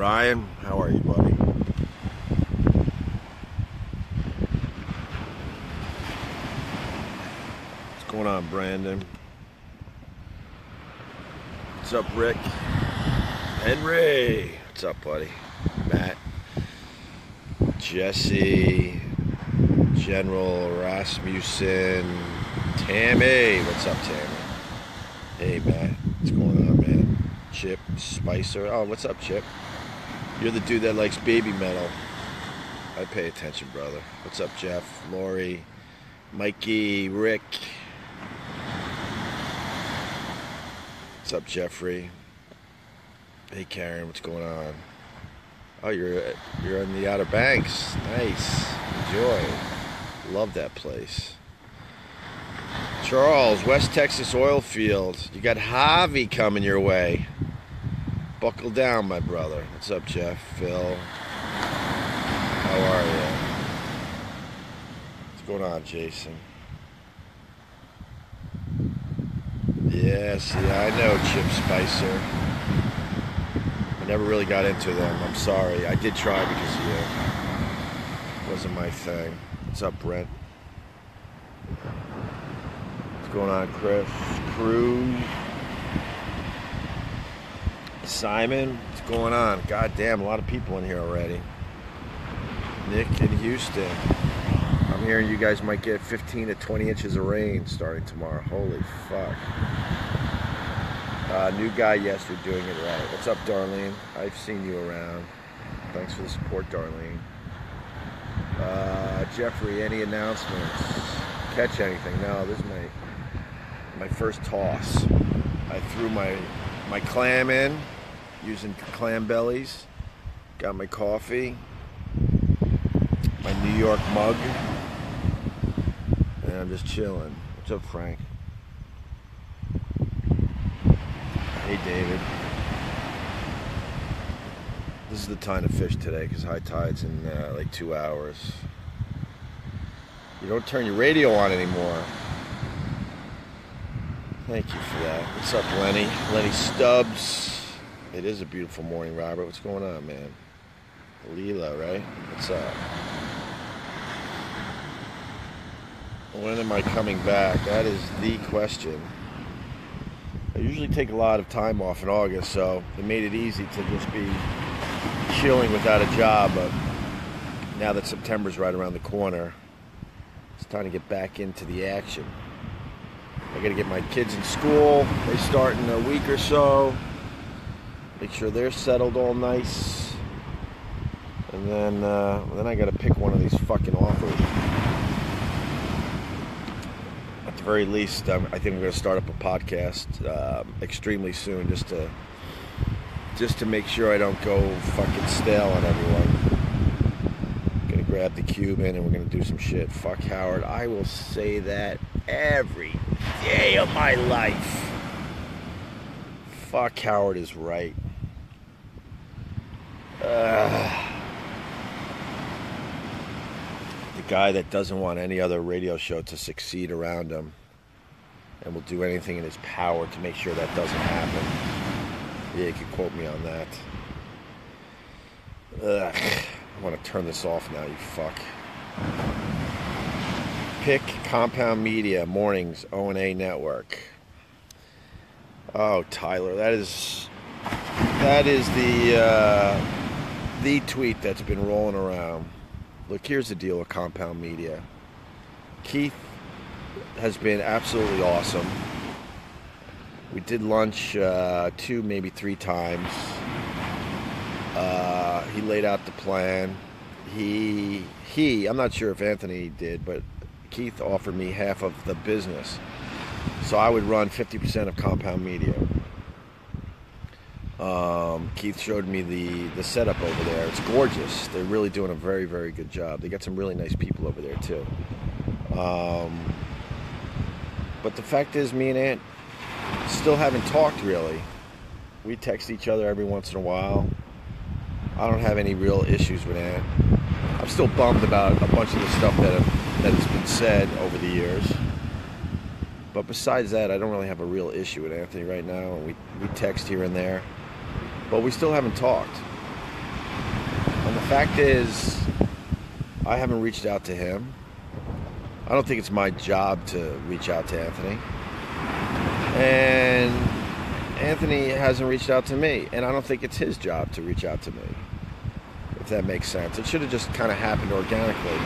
Ryan, how are you, buddy? What's going on, Brandon? What's up, Rick? Henry, what's up, buddy? Matt, Jesse, General Rasmussen, Tammy, what's up, Tammy? Hey, Matt, what's going on, man? Chip, Spicer, oh, what's up, Chip? You're the dude that likes baby metal. I pay attention, brother. What's up, Jeff, Lori, Mikey, Rick? What's up, Jeffrey? Hey, Karen, what's going on? Oh, you're in the Outer Banks. Nice. Enjoy. Love that place. Charles, West Texas oil field. You got Javi coming your way. Buckle down, my brother. What's up, Jeff? Phil? How are you? What's going on, Jason? Yes, yeah, I know, Chip Spicer. I never really got into them. I'm sorry. I did try because of you. It wasn't my thing. What's up, Brent? What's going on, Chris? Cruz? Simon? What's going on? God damn, a lot of people in here already. Nick in Houston. I'm hearing you guys might get 15 to 20 inches of rain starting tomorrow. Holy fuck. New guy, yes, you're doing it right. What's up, Darlene? I've seen you around. Thanks for the support, Darlene. Jeffrey, any announcements? Catch anything? No, this is my first toss. I threw my clam in using clam bellies. Got my coffee. My New York mug. And I'm just chilling. What's up, Frank? Hey, David. This is the time to fish today because high tide's in like 2 hours. You don't turn your radio on anymore. Thank you for that. What's up, Lenny? Lenny Stubbs. It is a beautiful morning, Robert. What's going on, man? Leela, right? What's up? When am I coming back? That is the question. I usually take a lot of time off in August, so it made it easy to just be chilling without a job. But now that September's right around the corner, it's time to get back into the action. I gotta get my kids in school. They start in a week or so. Make sure they're settled all nice. And then I gotta pick one of these fucking offers. At the very least, I think I'm going to start up a podcast extremely soon, just to make sure I don't go fucking stale on everyone. Going to grab the Cuban and we're going to do some shit. Fuck Howard. I will say that every day of my life. Fuck Howard is right. Guy that doesn't want any other radio show to succeed around him and will do anything in his power to make sure that doesn't happen. Yeah, you can quote me on that. I want to turn this off now, you fuck. Pick Compound Media, mornings, O&A Network. Oh, Tyler, that is the tweet that's been rolling around. Look, here's the deal with Compound Media. Keith has been absolutely awesome. We did lunch 2, maybe 3 times. He laid out the plan. I'm not sure if Anthony did, but Keith offered me half of the business. So I would run 50% of Compound Media. Keith showed me the setup over there. It's gorgeous. They're really doing a very, very good job. They got some really nice people over there too. But the fact is, me and Ant still haven't talked really. We text each other every once in a while. I don't have any real issues with Ant. I'm still bummed about a bunch of the stuff that has been said over the years. But besides that, I don't really have a real issue with Anthony right now. We text here and there. But we still haven't talked. And the fact is, I haven't reached out to him. I don't think it's my job to reach out to Anthony. And Anthony hasn't reached out to me. And I don't think it's his job to reach out to me. If that makes sense. It should have just kind of happened organically.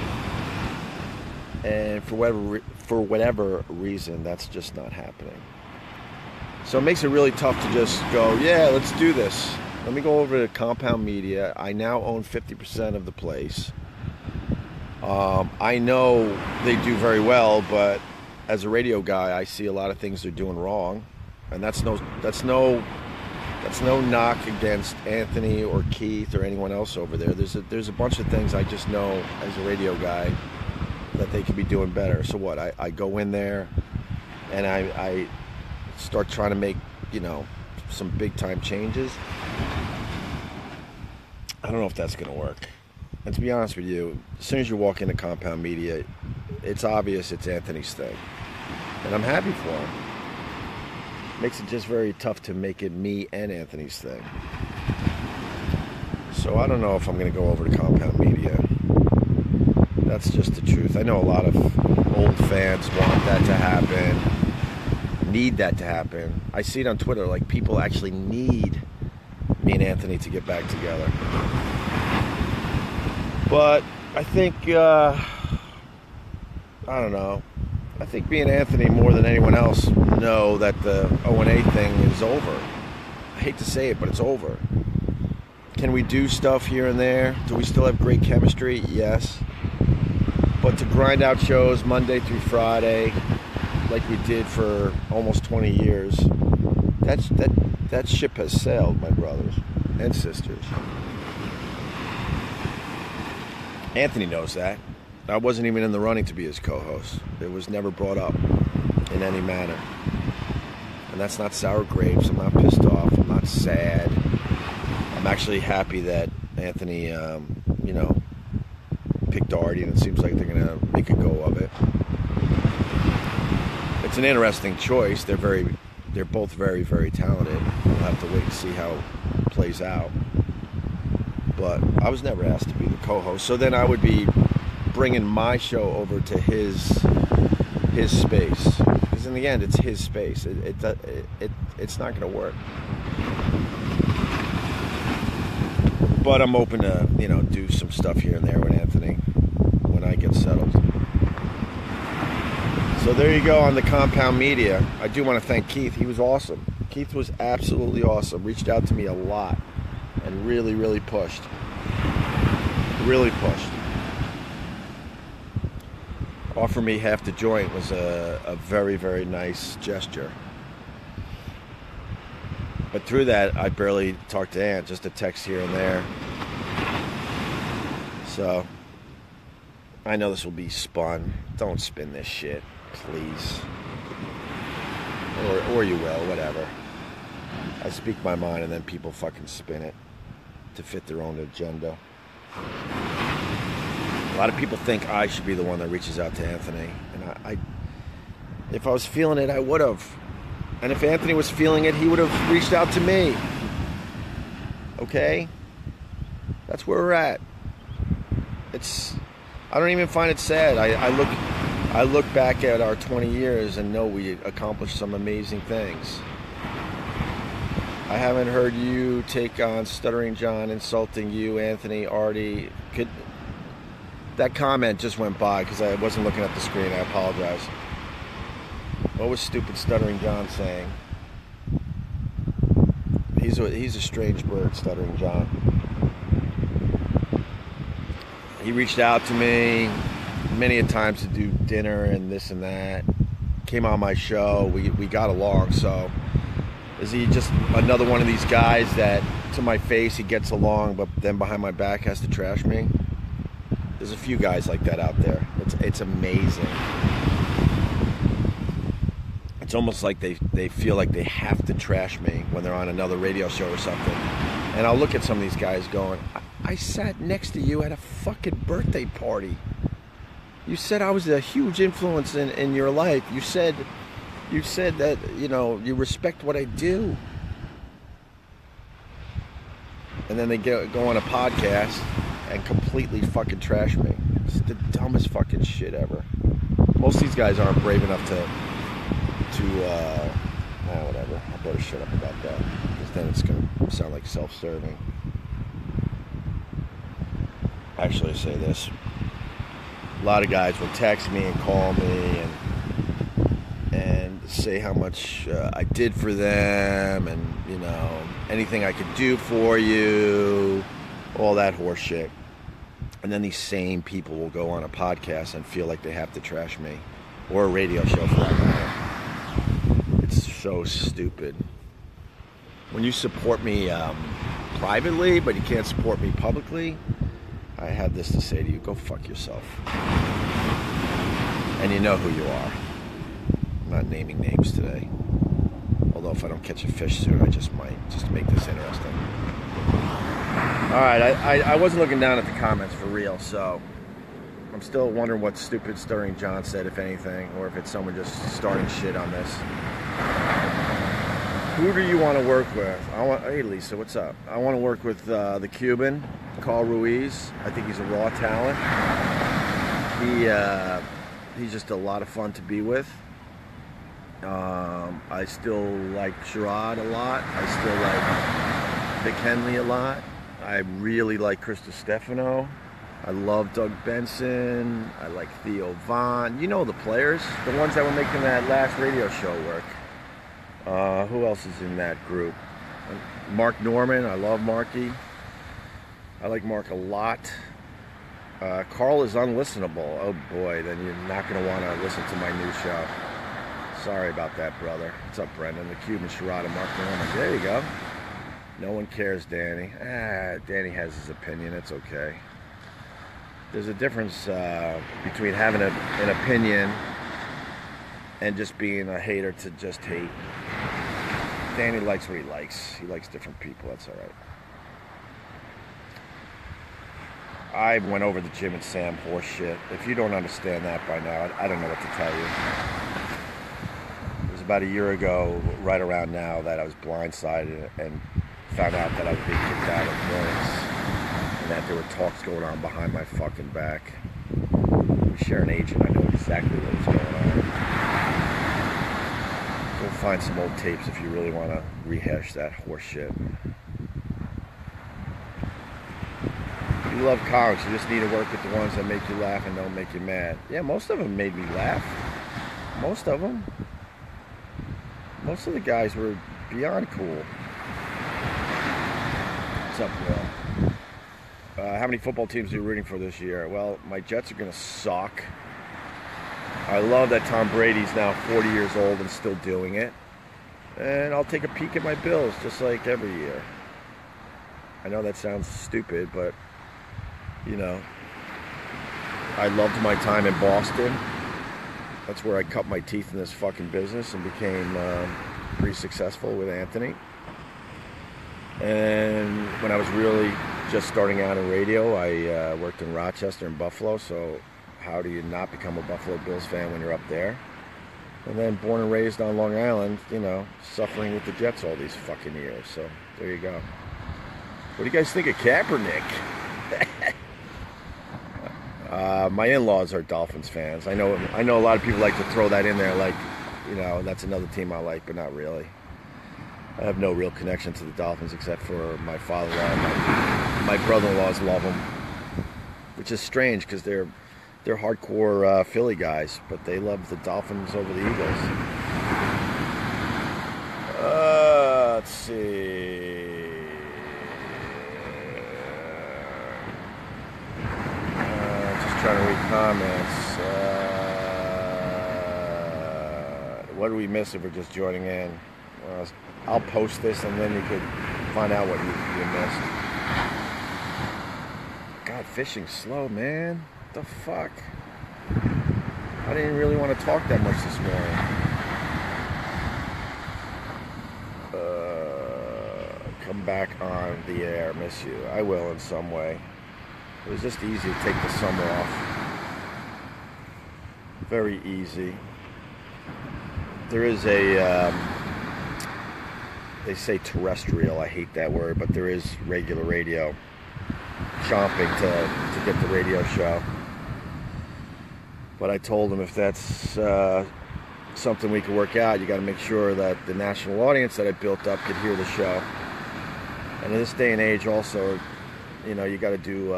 And for whatever reason, that's just not happening. So it makes it really tough to just go, yeah, let's do this. Let me go over to Compound Media. I now own 50% of the place. I know they do very well, but as a radio guy, I see a lot of things they're doing wrong. And that's no knock against Anthony or Keith or anyone else over there. There's a bunch of things I just know as a radio guy that they could be doing better. So what? I go in there and I start trying to make, some big time changes. I don't know if that's going to work. And to be honest with you, as soon as you walk into Compound Media, it's obvious it's Anthony's thing. And I'm happy for him. Makes it just very tough to make it me and Anthony's thing. So I don't know if I'm going to go over to Compound Media. That's just the truth. I know a lot of old fans want that to happen, need that to happen. I see it on Twitter, like people actually need me and Anthony to get back together. But I think, I don't know. I think me and Anthony, more than anyone else, know that the O&A thing is over. I hate to say it, but it's over. Can we do stuff here and there? Do we still have great chemistry? Yes. But to grind out shows Monday through Friday, like we did for almost 20 years, that ship has sailed, my brothers and sisters. Anthony knows that. I wasn't even in the running to be his co-host. It was never brought up in any manner. And that's not sour grapes. I'm not pissed off. I'm not sad. I'm actually happy that Anthony, picked Artie, and it seems like they're going to make a go of it. It's an interesting choice. They're both very, very talented. We'll have to wait and see how it plays out. But I was never asked to be the co-host. So then I would be bringing my show over to his space. Because in the end, it's his space. It's not going to work. But I'm open to, do some stuff here and there with Anthony when I get settled. So there you go on the Compound Media. I do want to thank Keith. He was awesome. Keith was absolutely awesome. Reached out to me a lot and really, really pushed. Really pushed. Offer me half the joint was a very, very nice gesture. But through that, I barely talked to Ant, just a text here and there. So, I know this will be spun. Don't spin this shit, please. Or you will, whatever. I speak my mind and then people fucking spin it to fit their own agenda. A lot of people think I should be the one that reaches out to Anthony. And I if I was feeling it, I would have. And if Anthony was feeling it, he would have reached out to me. Okay? That's where we're at. I don't even find it sad. I look back at our 20 years and know we accomplished some amazing things. I haven't heard you take on Stuttering John insulting you, Anthony, Artie. That comment just went by because I wasn't looking at the screen. I apologize. What was stupid Stuttering John saying? He's a strange bird, Stuttering John. He reached out to me many a times to do dinner and this and that. Came on my show. We got along. So is he just another one of these guys that to my face he gets along, but then behind my back has to trash me? There's a few guys like that out there. It's amazing. It's almost like they feel like they have to trash me when they're on another radio show or something. And I'll look at some of these guys going, I sat next to you at a fucking birthday party. You said I was a huge influence in your life. You said that, you respect what I do. And then they go on a podcast and completely fucking trash me. It's the dumbest fucking shit ever. Most of these guys aren't brave enough to whatever. I better shut up about that, because then it's going to sound like self-serving. Actually, I say this. A lot of guys will text me and call me and say how much I did for them, and, you know, anything I could do for you, all that horse shit. And then these same people will go on a podcast and feel like they have to trash me, or a radio show for that matter. It's so stupid. When you support me privately, but you can't support me publicly, I have this to say to you: go fuck yourself. And you know who you are. I'm not naming names today. Although if I don't catch a fish soon, I just might, just to make this interesting. Alright, I wasn't looking down at the comments for real, so I'm still wondering what stupid Stirring John said, if anything, or if it's someone just starting shit on this. Who do you want to work with? Hey Lisa, what's up? I want to work with the Cuban, Carl Ruiz. I think he's a raw talent. He's just a lot of fun to be with. I still like Sherrod a lot. I still like Vic Henley a lot. I really like Chris Stefano. I love Doug Benson. I like Theo Vaughn. You know the players, the ones that were making that last radio show work. Who else is in that group? Mark Norman. I love Marky. I like Mark a lot. Carl is unlistenable. Oh boy, then you're not going to want to listen to my new show. Sorry about that, brother. What's up, Brendan? The Cuban, Sherrod, and Mark Norman. There you go. No one cares, Danny. Danny has his opinion. It's okay. There's a difference between having an opinion and just being a hater to just hate. Danny likes what he likes. He likes different people. That's all right. I went over the Jim and Sam horse shit. If you don't understand that by now, I don't know what to tell you. It was about a year ago, right around now, that I was blindsided and found out that I was being kicked out of Mornings, and that there were talks going on behind my fucking back. We share an agent. I know exactly what was going on. Go find some old tapes if you really want to rehash that horse shit. You love comics, you just need to work with the ones that make you laugh and don't make you mad. Yeah, most of them made me laugh. Most of them. Most of the guys were beyond cool. What's up, Will? How many football teams are you rooting for this year? Well, my Jets are going to suck. I love that Tom Brady's now 40 years old and still doing it. And I'll take a peek at my Bills, just like every year. I know that sounds stupid, but, you know, I loved my time in Boston. That's where I cut my teeth in this fucking business and became pretty successful with Anthony. And when I was really just starting out in radio, I worked in Rochester and Buffalo, so how do you not become a Buffalo Bills fan when you're up there? And then born and raised on Long Island, you know, suffering with the Jets all these fucking years. So there you go. What do you guys think of Kaepernick? My in-laws are Dolphins fans. I know a lot of people like to throw that in there, like, you know, that's another team I like, but not really. I have no real connection to the Dolphins except for my father-in-law. My brother-in-laws love them, which is strange because they're hardcore Philly guys, but they love the Dolphins over the Eagles. Let's see. Just trying to read comments. What do we miss if we're just joining in? I'll post this and then you could find out what you missed. God, fishing's slow, man. What the fuck? I didn't really want to talk that much this morning. Come back on the air. Miss you. I will in some way. It was just easy to take the summer off. Very easy. There is a... they say terrestrial, I hate that word, but there is regular radio chomping to get the radio show. But I told him if that's something we could work out, you got to make sure that the national audience that I built up could hear the show. And in this day and age also, you know, you got to do,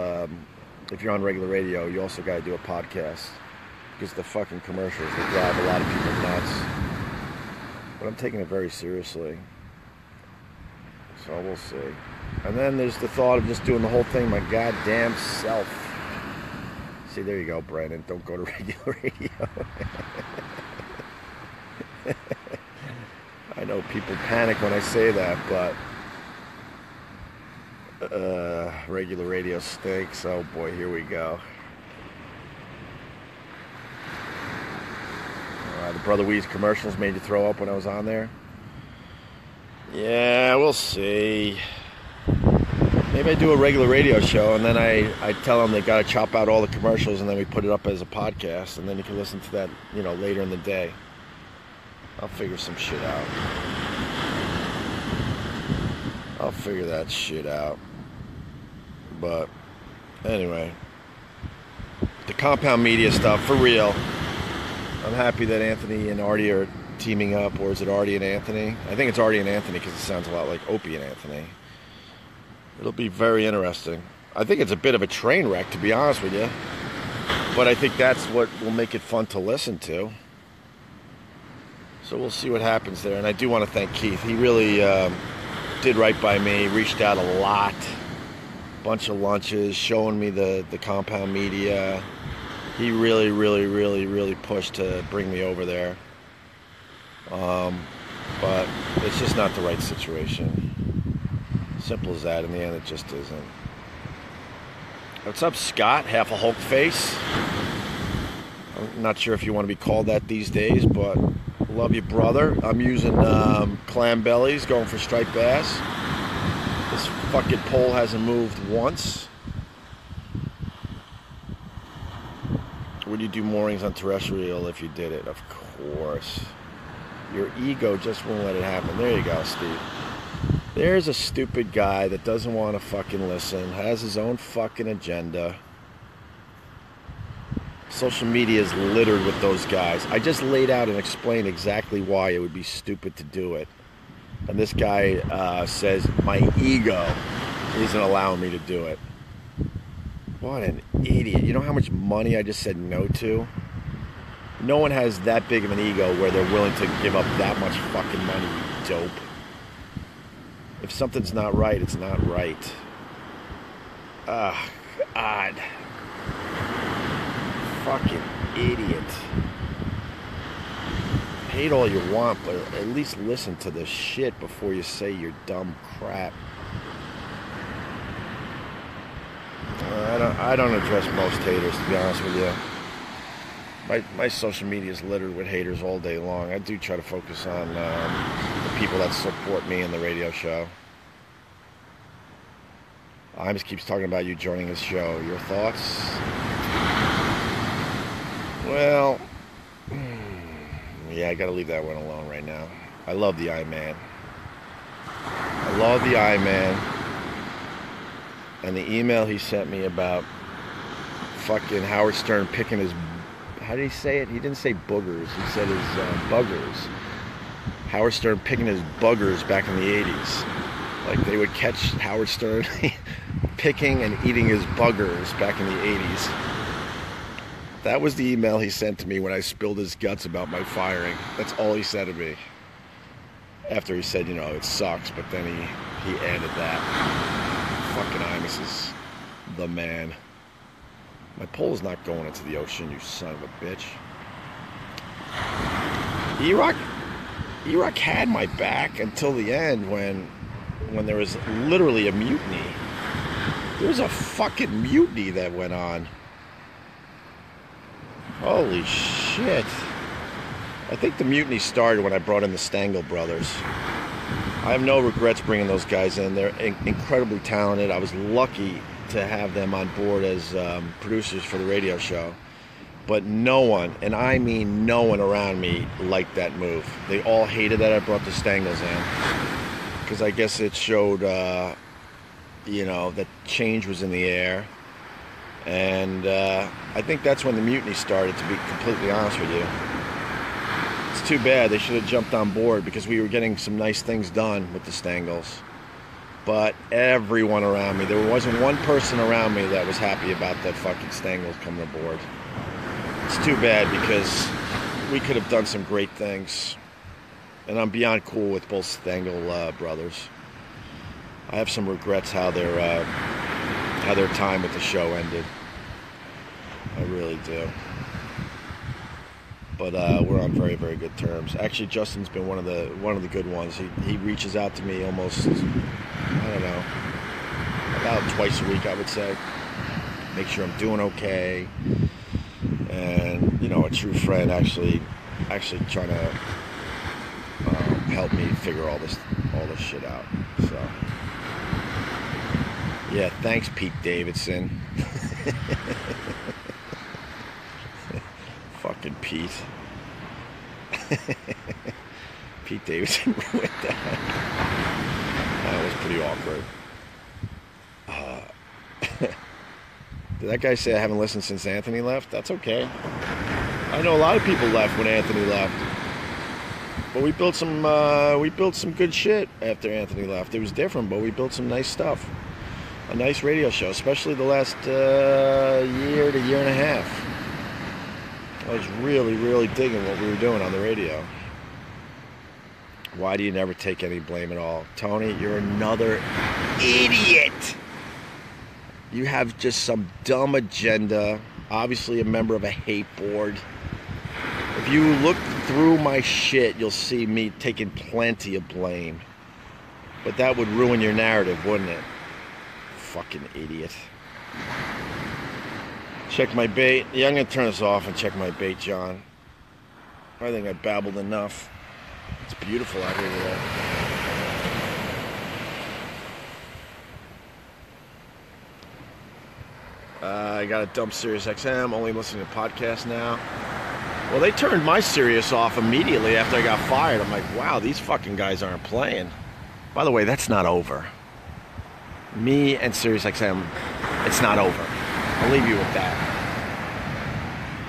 if you're on regular radio, you also got to do a podcast. Because the fucking commercials, they drive a lot of people nuts. But I'm taking it very seriously. So we'll see. And then there's the thought of just doing the whole thing my goddamn self. See, there you go, Brandon. Don't go to regular radio. I know people panic when I say that, but regular radio stinks. Oh boy, here we go. The Brother Weeze commercials made you throw up when I was on there. Yeah, we'll see. Maybe I do a regular radio show and then I tell them they got to chop out all the commercials and then we put it up as a podcast and then you can listen to that, you know, later in the day. I'll figure some shit out. I'll figure that shit out. But anyway, the compound media stuff, for real. I'm happy that Anthony and Artie are teaming up, or is it Artie and Anthony? I think it's Artie and Anthony because it sounds a lot like Opie and Anthony. It'll be very interesting. I think it's a bit of a train wreck, to be honest with you. But I think that's what will make it fun to listen to. So we'll see what happens there. And I do want to thank Keith. He really did right by me, reached out a lot. Bunch of lunches, showing me the compound media. He really pushed to bring me over there. But it's just not the right situation. Simple as that. In the end, it just isn't. What's up, Scott? Half a Hulk face. I'm not sure if you want to be called that these days, but love you, brother. I'm using clam bellies, going for striped bass. This fucking pole hasn't moved once. Would you do moorings on terrestrial if you did it? Of course. Your ego just won't let it happen. There you go, Steve. There's a stupid guy that doesn't want to fucking listen, has his own fucking agenda. Social media is littered with those guys. I just laid out and explained exactly why it would be stupid to do it. And this guy says, my ego isn't allowing me to do it. What an idiot. You know how much money I just said no to? No one has that big of an ego where they're willing to give up that much fucking money, you dope. If something's not right, it's not right. God. Fucking idiot. Hate all you want, but at least listen to the shit before you say your dumb crap. I don't address most haters, to be honest with you. My social media is littered with haters all day long. I do try to focus on the people that support me in the radio show. Imes keeps talking about you joining his show. Your thoughts? Well, yeah, I gotta leave that one alone right now. I love the I-Man. I love the I-Man. And the email he sent me about fucking Howard Stern picking his... How did he say it? He didn't say boogers. He said his buggers. Howard Stern picking his buggers back in the 80s. Like they would catch Howard Stern picking and eating his buggers back in the 80s. That was the email he sent to me when I spilled his guts about my firing. That's all he said to me. After he said, you know, it sucks, but then he added that. Fucking Imus is the man. My pole's not going into the ocean, you son of a bitch. E-Rock had my back until the end when there was literally a mutiny. There was a fucking mutiny that went on. Holy shit. I think the mutiny started when I brought in the Stengel brothers. I have no regrets bringing those guys in. They're incredibly talented. I was lucky to have them on board as producers for the radio show. But no one, and I mean no one around me, liked that move. They all hated that I brought the Stengels in. Because I guess it showed that change was in the air. And I think that's when the mutiny started, to be completely honest with you. It's too bad. They should have jumped on board, because we were getting some nice things done with the Stangles. But everyone around me, there wasn't one person around me that was happy about that fucking Stangles coming aboard. It's too bad, because we could have done some great things. And I'm beyond cool with both Stangle brothers. I have some regrets how their time with the show ended. I really do. But we're on very, very good terms. Actually, Justin's been one of the good ones. He reaches out to me almost, I don't know, about twice a week, I would say. Make sure I'm doing okay. And a true friend actually trying to help me figure all this shit out. So yeah, thanks, Pete Davidson. Fucking Pete. Pete Davidson ruined that. That was pretty awkward. Did that guy say I haven't listened since Anthony left? That's okay. I know a lot of people left when Anthony left. But we built some good shit after Anthony left. It was different, but we built some nice stuff. A nice radio show, especially the last year to year and a half. I was really, really digging what we were doing on the radio. Why do you never take any blame at all? Tony, you're another idiot. You have just some dumb agenda. Obviously a member of a hate board. If you look through my shit, you'll see me taking plenty of blame. But that would ruin your narrative, wouldn't it? Fucking idiot. Check my bait. Yeah, I'm going to turn this off and check my bait, John. I think I babbled enough. It's beautiful out here today. I got to dump Sirius XM, only listening to podcasts now. Well, they turned my Sirius off immediately after I got fired. I'm like, wow, these fucking guys aren't playing. By the way, that's not over. Me and Sirius XM, it's not over. I'll leave you with that.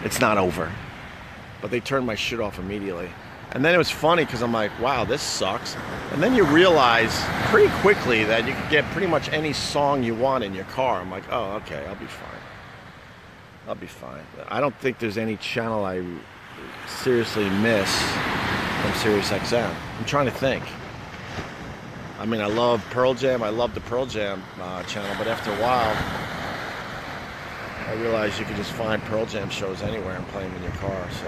It's not over. But they turned my shit off immediately. And then it was funny because I'm like, wow, this sucks. And then you realize pretty quickly that you can get pretty much any song you want in your car. I'm like, oh, okay, I'll be fine. I'll be fine. I don't think there's any channel I seriously miss from Sirius XM. I'm trying to think. I mean, I love Pearl Jam. I love the Pearl Jam channel, but after a while, I realized you could just find Pearl Jam shows anywhere and play them in your car. So,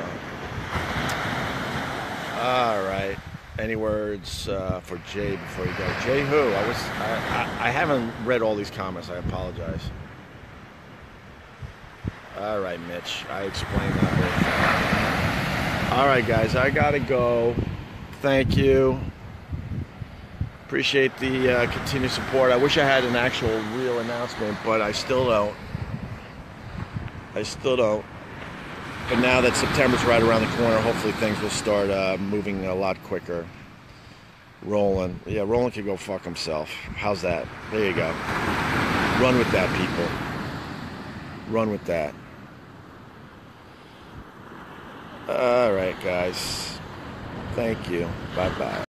all right. Any words for Jay before you go? Jay who? I haven't read all these comments. I apologize. All right, Mitch. I explained that. All right, guys. I gotta go. Thank you. Appreciate the continued support. I wish I had an actual real announcement, but I still don't. But now that September's right around the corner, hopefully things will start moving a lot quicker. Roland. Yeah, Roland can go fuck himself. How's that? There you go. Run with that, people. Run with that. All right, guys. Thank you. Bye-bye.